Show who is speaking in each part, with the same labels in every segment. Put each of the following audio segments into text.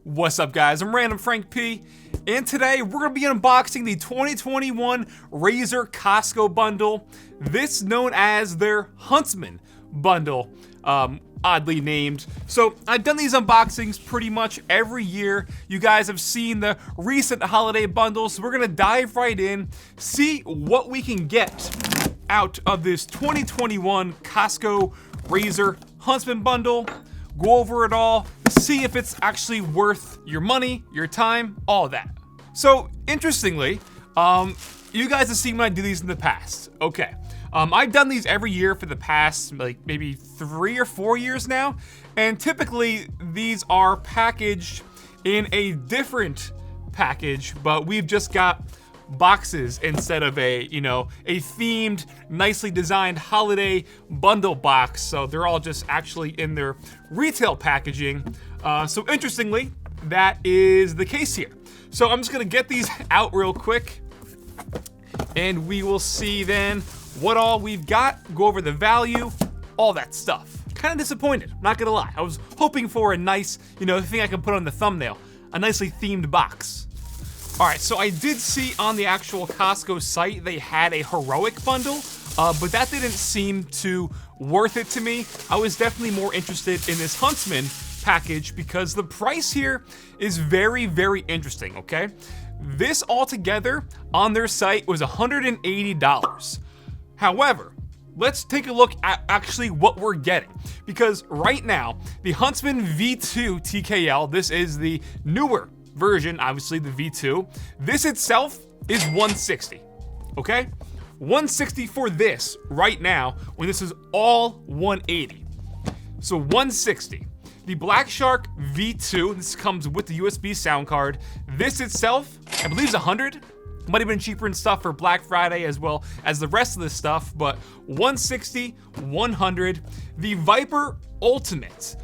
Speaker 1: What's up, guys? I'm Random Frank P, and today we're going to be unboxing the 2021 Razer Costco bundle. This known as their Huntsman Bundle, oddly named. So I've done these unboxings pretty much every year. You guys have seen the recent holiday bundles, so we're going to dive right in, see what we can get out of this 2021 Costco Razer Huntsman Bundle. Go over it all, see if it's actually worth your money, your time, all of that. So, interestingly, you guys have seen when I do these in the past. Okay, I've done these every year for the past, like, maybe 3 or 4 years now, and typically these are packaged in a different package, but we've just got boxes instead of a themed, nicely designed holiday bundle box. So they're all just actually in their retail packaging. So interestingly, that is the case here. So I'm just gonna get these out real quick and we will see then what all we've got, go over the value, all that stuff. Kind of disappointed, not gonna lie. I was hoping for a nice, thing I can put on the thumbnail, a nicely themed box. All right, so I did see on the actual Costco site they had a heroic bundle, but that didn't seem too worth it to me. I was definitely more interested in this Huntsman package because the price here is very, very interesting, okay? This altogether on their site was $180. However, let's take a look at actually what we're getting, because right now, the Huntsman V2 TKL, this is the newer version, obviously the V2. This itself is $160, okay? $160 for this right now when this is all $180. So $160. The BlackShark V2, this comes with the USB sound card. This itself, I believe is $100. Might have been cheaper and stuff for Black Friday as well as the rest of this stuff, but $160, $100. The Viper Ultimate.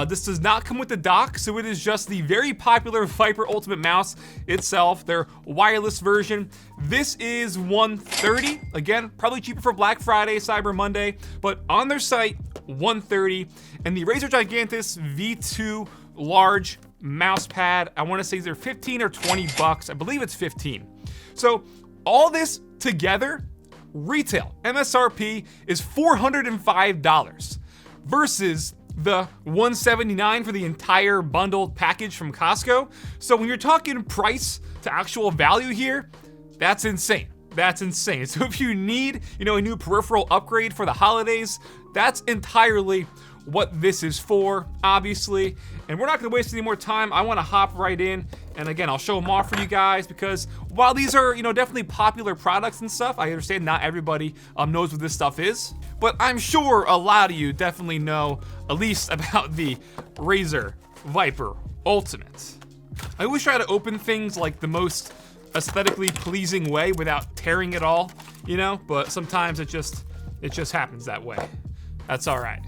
Speaker 1: This does not come with the dock, so it is just the very popular Viper Ultimate mouse itself, their wireless version. This is $130. Again, probably cheaper for Black Friday, Cyber Monday, but on their site, $130. And the Razer Gigantis V2 large mouse pad, I want to say they're 15 or 20 bucks. I believe it's 15. So all this together, retail MSRP is $405 versus the $179 for the entire bundled package from Costco. So when you're talking price to actual value here, that's insane. That's insane. So if you need, a new peripheral upgrade for the holidays, that's entirely what this is for, obviously. And we're not gonna waste any more time. I wanna hop right in. And again, I'll show them off for you guys because while these are, definitely popular products and stuff, I understand not everybody knows what this stuff is. But I'm sure a lot of you definitely know at least about the Razer Viper Ultimate. I always try to open things like the most aesthetically pleasing way without tearing it all, but sometimes it just happens that way. That's all right.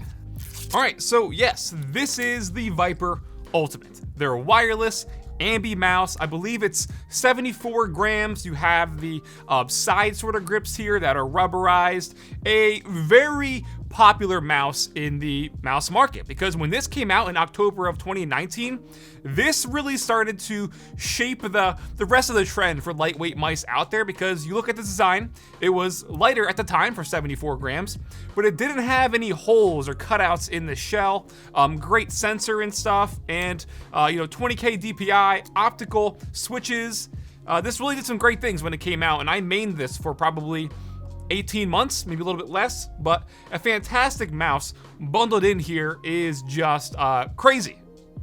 Speaker 1: All right, so yes, this is the Viper Ultimate. They're wireless ambi mouse. I believe it's 74 grams. You have the side sort of grips here that are rubberized. A very popular mouse in the mouse market because when this came out in October of 2019, this really started to shape the rest of the trend for lightweight mice out there because you look at the design, it was lighter at the time for 74 grams, but it didn't have any holes or cutouts in the shell. Great sensor and stuff, and 20K DPI, optical switches. This really did some great things when it came out, and I mained this for probably 18 months, maybe a little bit less, but a fantastic mouse bundled in here is just crazy.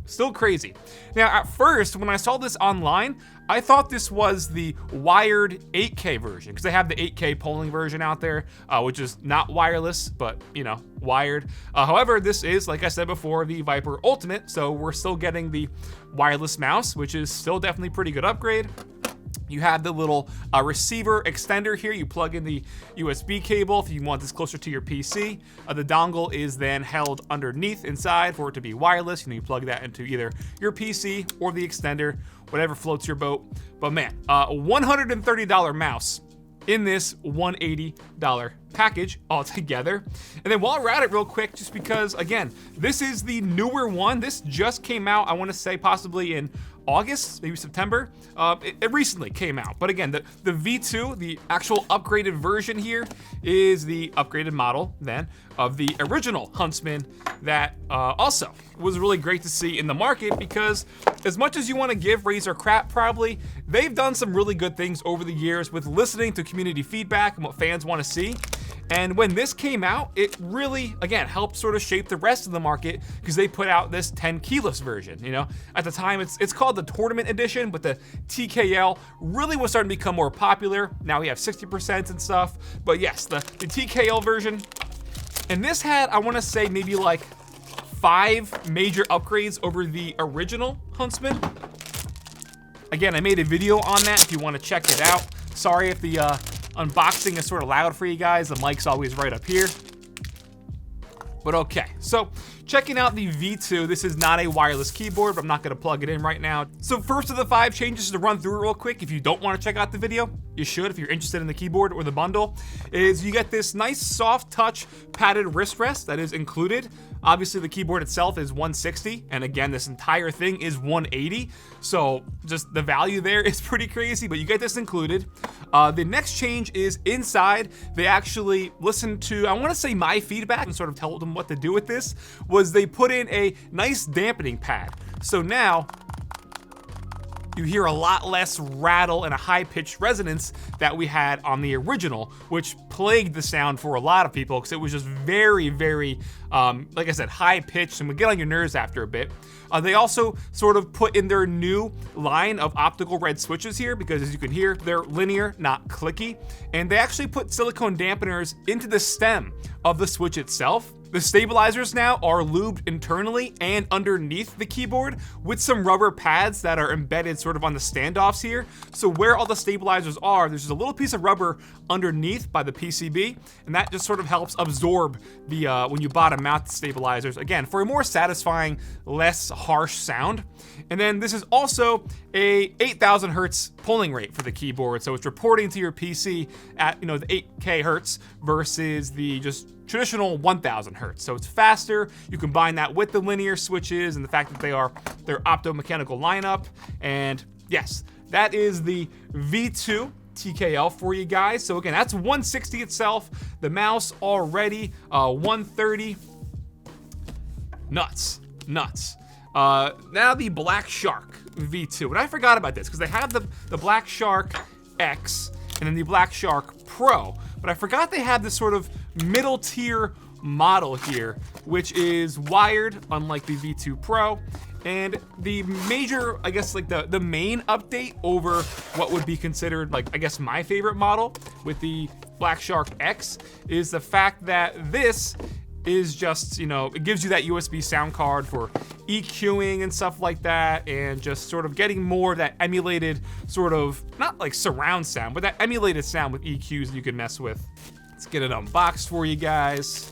Speaker 1: Still crazy. Now, at first, when I saw this online, I thought this was the wired 8K version because they have the 8K polling version out there, which is not wireless, but wired. However, this is, like I said before, the Viper Ultimate, so we're still getting the wireless mouse, which is still definitely a pretty good upgrade. You have the little receiver extender here. You plug in the USB cable if you want this closer to your PC. The dongle is then held underneath inside for it to be wireless. You plug that into either your PC or the extender, whatever floats your boat. But man, a $130 mouse in this $180 package altogether. And then while we're at it real quick, just because, again, this is the newer one. This just came out, I want to say possibly in August, maybe September. It recently came out. But again, the V2, the actual upgraded version here, is the upgraded model then of the original Huntsman that also was really great to see in the market, because as much as you want to give Razer crap, probably, they've done some really good things over the years with listening to community feedback and what fans want to see. And when this came out, it really, again, helped sort of shape the rest of the market, because they put out this 10 keyless version. You know, at the time, it's called the Tournament Edition, but the TKL really was starting to become more popular. Now we have 60% and stuff. But yes, the TKL version. And this had, I want to say, maybe like 5 major upgrades over the original Huntsman. Again, I made a video on that if you want to check it out. Sorry if the unboxing is sort of loud for you guys. The mic's always right up here. But okay, so checking out the V2, this is not a wireless keyboard, but I'm not gonna plug it in right now. So first of the 5 changes to run through real quick, if you don't wanna check out the video, you should if you're interested in the keyboard or the bundle, is you get this nice soft touch padded wrist rest that is included. Obviously the keyboard itself is $160, and again, this entire thing is $180. So just the value there is pretty crazy, but you get this included. The next change is inside. They actually listened to, I wanna say, my feedback and sort of told them what to do with this, was they put in a nice dampening pad. So now, you hear a lot less rattle and a high-pitched resonance that we had on the original, which plagued the sound for a lot of people because it was just very, very, like I said, high-pitched and would get on your nerves after a bit. They also sort of put in their new line of optical red switches here because, as you can hear, they're linear, not clicky. And they actually put silicone dampeners into the stem of the switch itself. The stabilizers now are lubed internally and underneath the keyboard with some rubber pads that are embedded sort of on the standoffs here. So where all the stabilizers are, there's just a little piece of rubber underneath by the PCB, and that just sort of helps absorb the when you bottom mount the stabilizers, again, for a more satisfying, less harsh sound. And then this is also a 8,000 hertz polling rate for the keyboard, so it's reporting to your PC at, you know, the 8K hertz versus the just traditional 1,000 hertz. So it's faster. You combine that with the linear switches and the fact that they are their optomechanical lineup. And yes, that is the V2 TKL for you guys. So again, that's $160 itself. The mouse already $130. Nuts. Now the BlackShark V2. And I forgot about this because they have the BlackShark X and then the BlackShark Pro. But I forgot they have this sort of middle tier model here, which is wired, unlike the V2 Pro. And the major, I guess, like the main update over what would be considered, like, I guess, my favorite model with the BlackShark X is the fact that this is just, you know, it gives you that USB sound card for EQing and stuff like that, and just sort of getting more of that emulated sort of, not like surround sound, but that emulated sound with EQs you can mess with. Let's get it unboxed for you guys.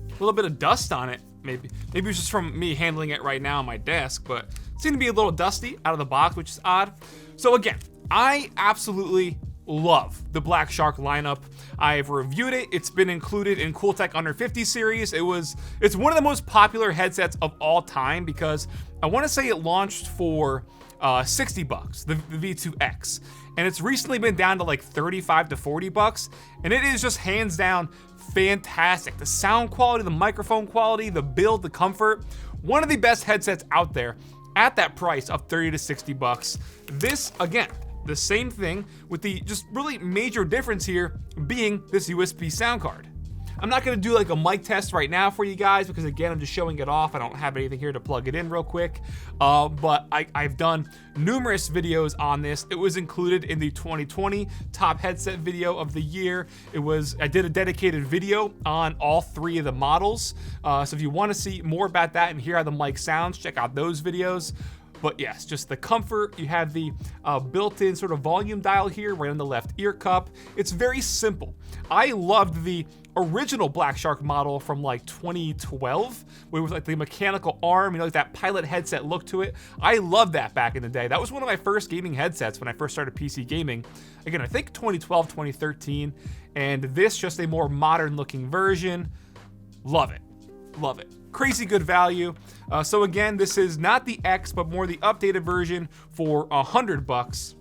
Speaker 1: A little bit of dust on it, maybe it's just from me handling it right now on my desk, but it seemed to be a little dusty out of the box, which is odd. So again, I absolutely love the BlackShark lineup. I've reviewed it. It's been included in Cooltech Under 50 series. It's one of the most popular headsets of all time because I want to say it launched for $60, the V2X, and it's recently been down to like $35 to $40, and it is just hands down fantastic. The sound quality, the microphone quality, the build, the comfort, one of the best headsets out there at that price of $30 to $60. This, again, the same thing with the just really major difference here being this USB sound card. I'm not gonna do like a mic test right now for you guys because, again, I'm just showing it off. I don't have anything here to plug it in real quick, but I've done numerous videos on this. It was included in the 2020 top headset video of the year. I did a dedicated video on all 3 of the models. So if you wanna see more about that and hear how the mic sounds, check out those videos. But yes, just the comfort. You have the built-in sort of volume dial here right on the left ear cup. It's very simple. I loved the original BlackShark model from like 2012, where it was like the mechanical arm, you know, like that pilot headset look to it. I loved that back in the day. That was one of my first gaming headsets when I first started PC gaming. Again, I think 2012, 2013, and this just a more modern looking version. Love it, love it. Crazy good value. So again, this is not the X, but more the updated version for $100.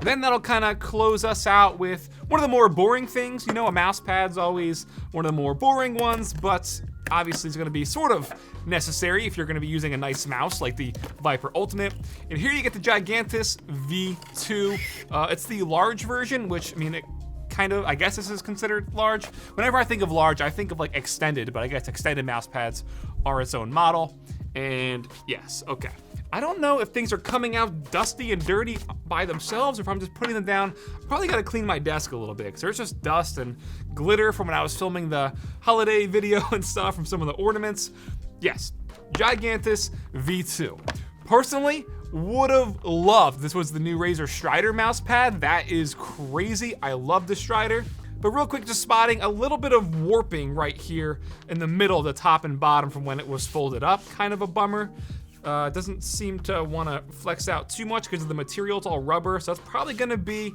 Speaker 1: Then that'll kind of close us out with one of the more boring things. You know, a mouse pad's always one of the more boring ones, but obviously it's going to be sort of necessary if you're going to be using a nice mouse like the Viper Ultimate. And here you get the Gigantis V2. It's the large version, which, I mean, it kind of, I guess this is considered large. Whenever I think of large, I think of like extended, but I guess extended mouse pads are its own model. And yes, okay. I don't know if things are coming out dusty and dirty by themselves or if I'm just putting them down. Probably got to clean my desk a little bit because there's just dust and glitter from when I was filming the holiday video and stuff from some of the ornaments. Yes, Gigantis V2. Personally, would have loved this was the new Razer Strider mouse pad. That is crazy. I love the Strider. But real quick, just spotting a little bit of warping right here in the middle, the top and bottom from when it was folded up. Kind of a bummer. It doesn't seem to want to flex out too much because the material, it's all rubber. So that's probably going to be,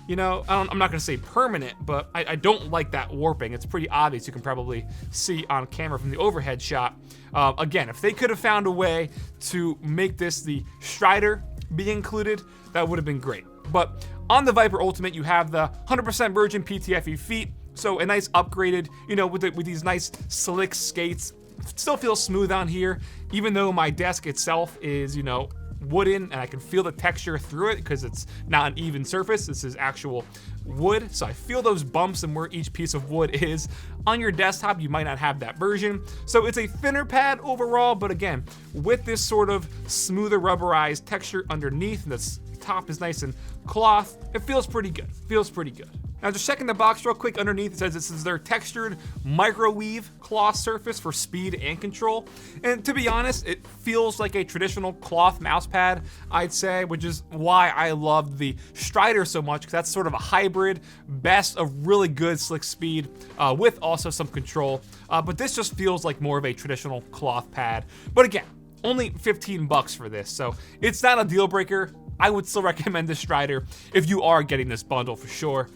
Speaker 1: you know, I'm not going to say permanent, but I don't like that warping. It's pretty obvious. You can probably see on camera from the overhead shot. Again, if they could have found a way to make this the Strider be included, that would have been great. But on the Viper Ultimate, you have the 100% virgin PTFE feet. So a nice upgraded, you know, with these nice slick skates. Still feels smooth on here, even though my desk itself is, you know, wooden and I can feel the texture through it because it's not an even surface. This is actual wood, so I feel those bumps and where each piece of wood is. On your desktop, you might not have that version. So it's a thinner pad overall, but again, with this sort of smoother rubberized texture underneath, and the top is nice and cloth, it feels pretty good. Feels pretty good. Now just checking the box real quick underneath, it says this is their textured microweave cloth surface for speed and control. And to be honest, it feels like a traditional cloth mouse pad, I'd say, which is why I love the Strider so much, because that's sort of a hybrid, best of really good slick speed with also some control. But this just feels like more of a traditional cloth pad. But again, only $15 for this, so it's not a deal breaker. I would still recommend this Strider if you are getting this bundle for sure.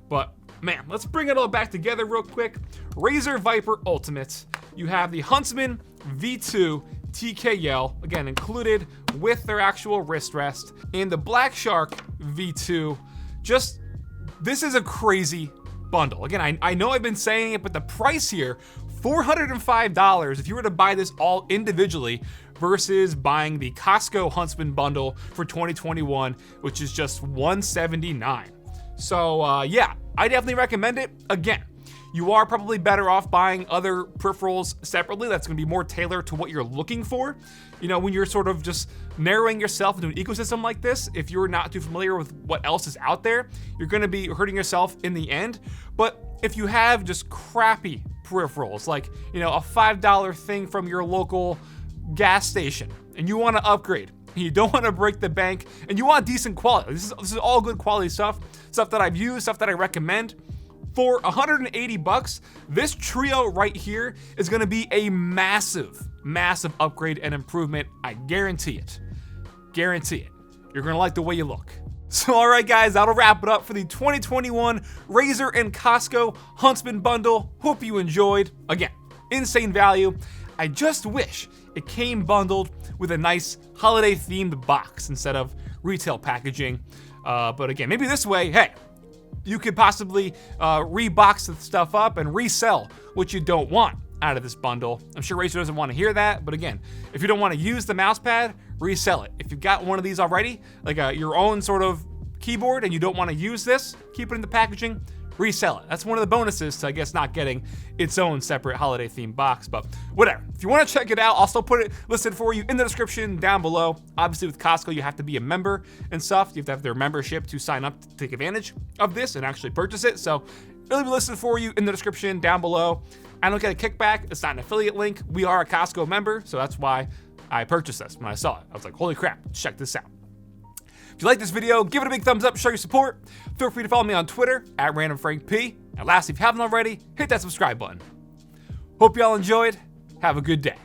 Speaker 1: But man, let's bring it all back together real quick. Razer Viper Ultimate. You have the Huntsman V2 TKL, again included with their actual wrist rest, and the BlackShark V2. Just, this is a crazy bundle. Again, I know I've been saying it, but the price here, $405 if you were to buy this all individually versus buying the Costco Huntsman Bundle for 2021, which is just $179. So yeah, I definitely recommend it. Again, you are probably better off buying other peripherals separately. That's gonna be more tailored to what you're looking for. You know, when you're sort of just narrowing yourself into an ecosystem like this, if you're not too familiar with what else is out there, you're gonna be hurting yourself in the end. But if you have just crappy peripherals, like, you know, a $5 thing from your local gas station, and you wanna upgrade, you don't want to break the bank, and you want decent quality. This is all good quality stuff that I've used, stuff that I recommend. For $180, this trio right here is going to be a massive, massive upgrade and improvement. I guarantee it. Guarantee it. You're going to like the way you look. So all right, guys, that'll wrap it up for the 2021 Razer and Costco Huntsman Bundle. Hope you enjoyed. Again, insane value. I just wish it came bundled with a nice holiday-themed box instead of retail packaging. But again, maybe this way, hey, you could possibly rebox the stuff up and resell what you don't want out of this bundle. I'm sure Razer doesn't want to hear that, but again, if you don't want to use the mouse pad, resell it. If you've got one of these already, like your own sort of keyboard, and you don't want to use this, keep it in the packaging, resell it. That's one of the bonuses to, I guess, not getting its own separate holiday themed box, but whatever. If you want to check it out, I'll still put it listed for you in the description down below. Obviously with Costco, you have to be a member and stuff. You have to have their membership to sign up to take advantage of this and actually purchase it. So it'll be listed for you in the description down below. I don't get a kickback. It's not an affiliate link. We are a Costco member, so that's why I purchased this when I saw it. I was like, holy crap, check this out. If you like this video, give it a big thumbs up, show your support. Feel free to follow me on Twitter at randomfrankp. And lastly, if you haven't already, hit that subscribe button. Hope y'all enjoyed. Have a good day.